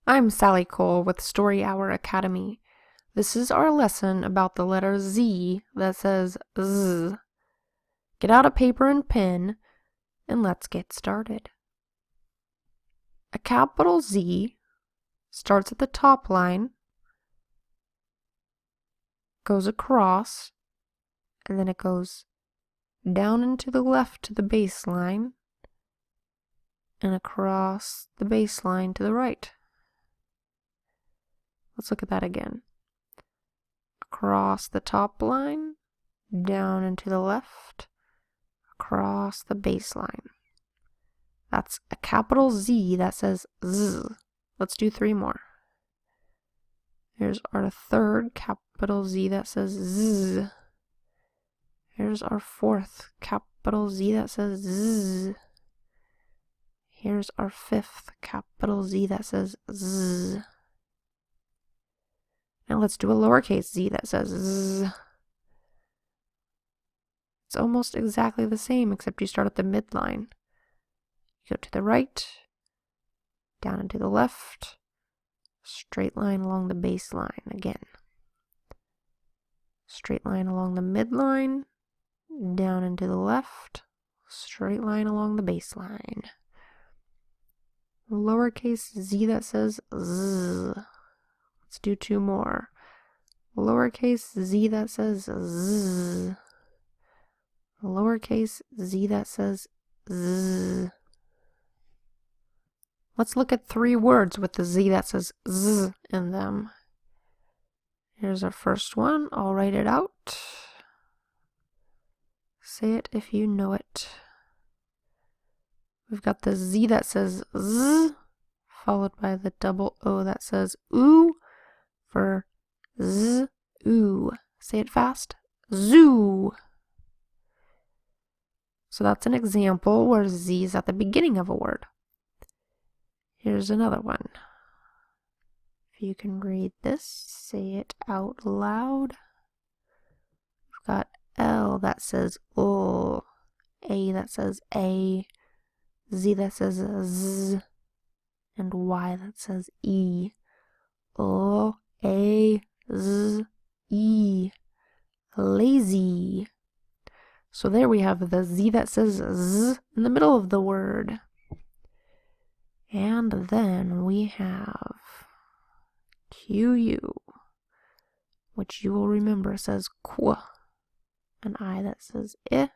I'm Sally Cole with Story Hour Academy. This is our lesson about the letter Z that says Z. Get out a paper and pen, and let's get started. A capital Z starts at the top line, goes across, and then it goes down and to the left to the baseline, and across the baseline to the right. Let's look at that again. Across the top line, down and to the left, across the baseline. That's a capital Z that says Z. Let's do 3 more. Here's our third capital Z that says Z. Here's our fourth capital Z that says Z. Here's our fifth capital Z that says Z. Now let's do a lowercase z that says Z. It's almost exactly the same, except you start at the midline. You go to the right, down and to the left, straight line along the baseline again. Straight line along the midline, down and to the left, straight line along the baseline. Lowercase z that says Z. Let's do 2 more. Lowercase z that says Z. Lowercase z that says Z. Let's look at 3 words with the Z that says Z in them. Here's our first one. I'll write it out. Say it if you know it. We've got the Z that says Z, followed by the double O that says oo for Z, oo. Say it fast. Zoo. So that's an example where Z is at the beginning of a word. Here's another one. If you can read this, say it out loud. We've got L that says L, A that says A, Z that says Z, and Y that says E. L, A, Z, E. Lazy. So there we have the Z that says Z in the middle of the word. And then we have QU, which you will remember says qu, an I that says I,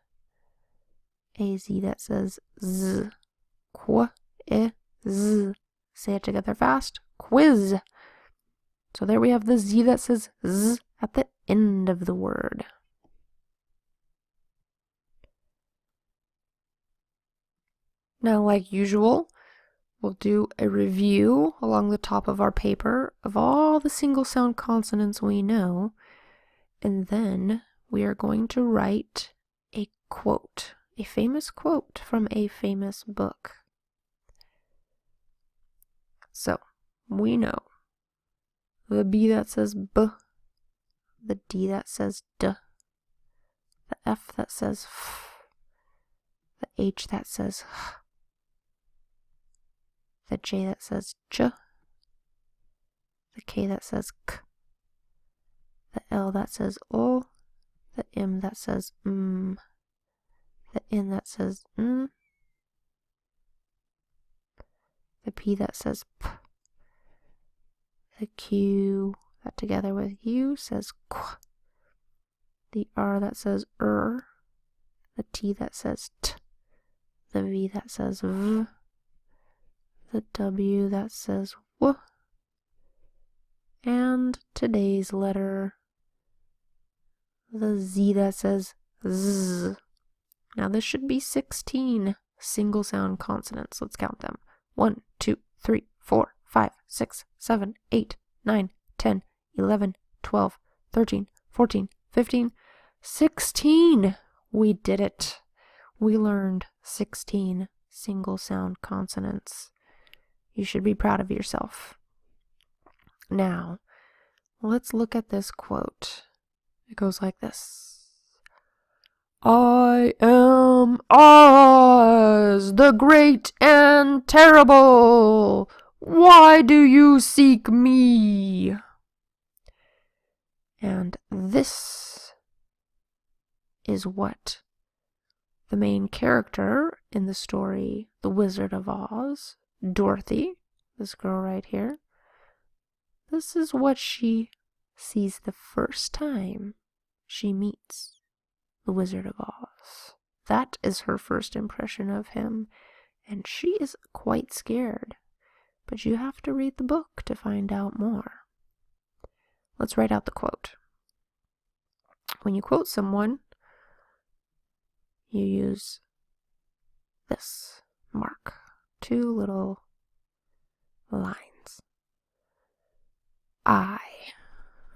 a Z that says Z, qu, I, Z. Say it together fast. Quiz. So there we have the Z that says Z at the end of the word. Now, like usual, we'll do a review along the top of our paper of all the single sound consonants we know, and then we are going to write a quote, a famous quote from a famous book. So, we know the B that says B, the D that says D, the F that says F, the H that says H, the J that says J, the K that says K, the L that says O, the M that says the N that says the P that says P, the Q that together with U says Q, the R that says the T that says T, the V that says V, the W that says W, and today's letter, the Z that says Z. Now this should be 16 single sound consonants. Let's count them. 1, 2, 3, 4, 5, 6, 7, 8, 9, 10, 11, 12, 13, 14, 15, 16. We did it. We learned 16 single sound consonants. You should be proud of yourself. Now, let's look at this quote. It goes like this. I am Oz, the great and terrible. Why do you seek me? And this is what the main character in the story, The Wizard of Oz, Dorothy, this girl right here, this is what she sees the first time she meets the Wizard of Oz. That is her first impression of him, and she is quite scared. But you have to read the book to find out more. Let's write out the quote. When you quote someone, you use this mark. 2 little lines. I.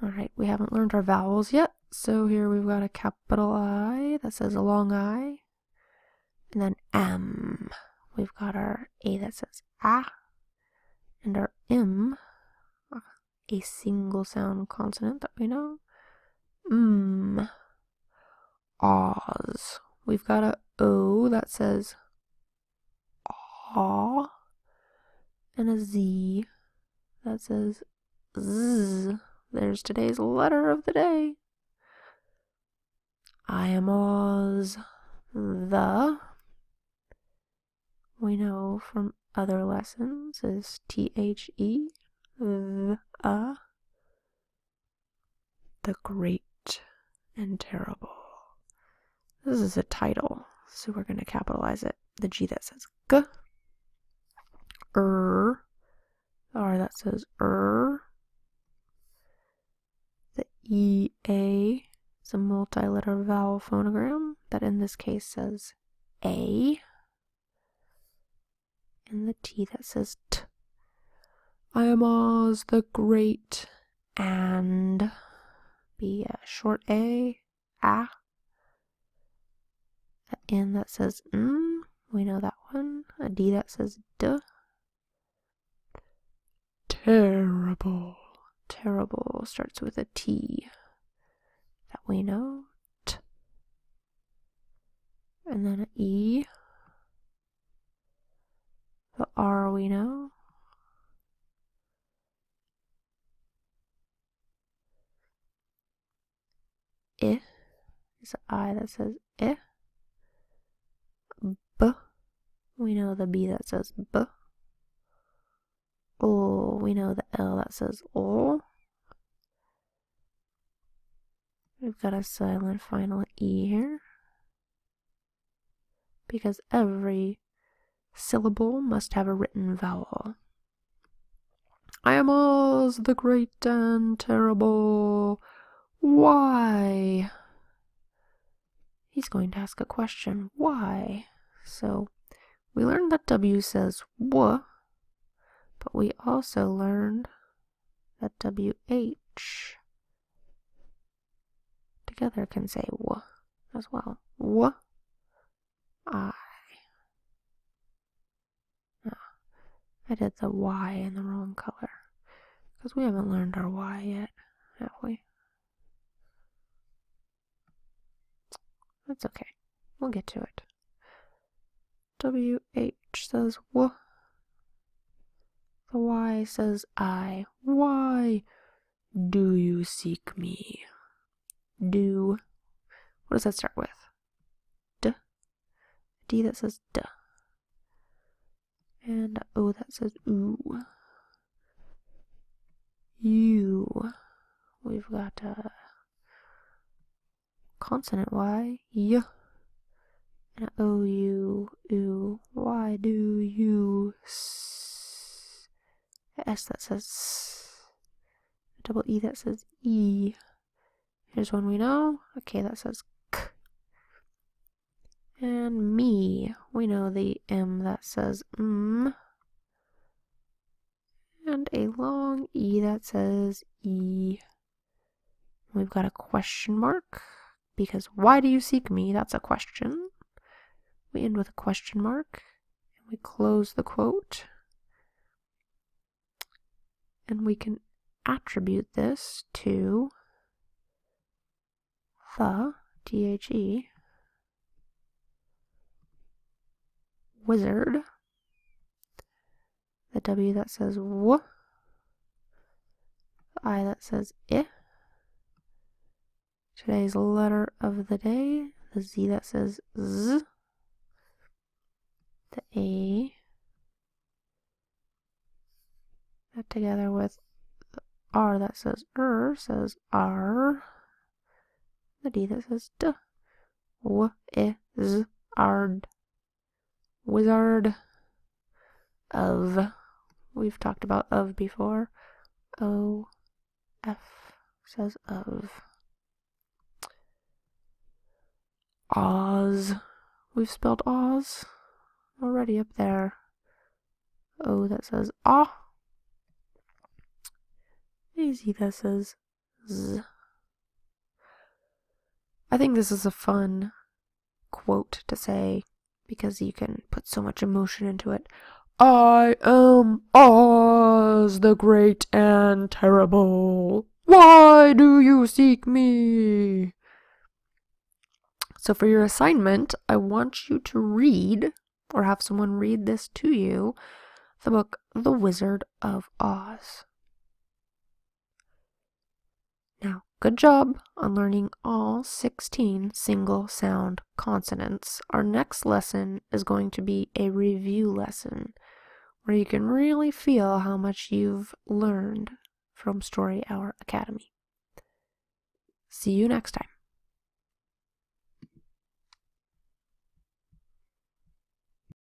Alright, we haven't learned our vowels yet, so here we've got a capital I that says a long I, and then M. We've got our A that says A, and our M, a single sound consonant that we know. Oz. We've got a O that says aw, and a Z that says Z. There's today's letter of the day. I am Oz. The, we know from other lessons, is THE. The Great and Terrible. This is a title, so we're going to capitalize it. The G that says G. The R that says The EA is a multi-letter vowel phonogram that in this case says A. And the T that says T. I am Oz the Great, and be a short A, A. An N that says N, we know that one. A D that says D. Terrible. Terrible starts with a T that we know. T. And then an E. The R we know. I is an I that says I. B. We know the B that says B. O. We know the L that says O. We've got a silent final E here, because every syllable must have a written vowel. I am Oz the Great and Terrible. Why? He's going to ask a question. Why? So we learned that W says W, but we also learned that WH together can say W as well. W, I. No, I did the Y in the wrong color, because we haven't learned our Y yet, have we? That's okay. We'll get to it. WH says W. The Y says I. Why do you seek me? Do. What does that start with? D. A D that says D. And a O that says ooh. You. We've got a consonant Y. Y. And a O U. Ooh. Why do you S? A S that says S. A double E that says E. Here's one we know. A K that says K. And me. We know the M that says M. And a long E that says E. We've got a question mark, because why do you seek me? That's a question. We end with a question mark, and we close the quote. And we can attribute this to the, THE, wizard, the the W that says W, the I that says I, today's letter of the day, the Z that says Z, the A, that together with the R that says says R, the D that says D, W-I-Z-ard, wizard, of, we've talked about of before, O-F says of, Oz, we've spelled Oz already up there, O that says ah, AZ that says Z. I think this is a fun quote to say because you can put so much emotion into it. I am Oz the Great and Terrible. Why do you seek me? So for your assignment, I want you to read, or have someone read this to you, the book The Wizard of Oz. Now, good job on learning all 16 single sound consonants. Our next lesson is going to be a review lesson where you can really feel how much you've learned from Story Hour Academy. See you next time.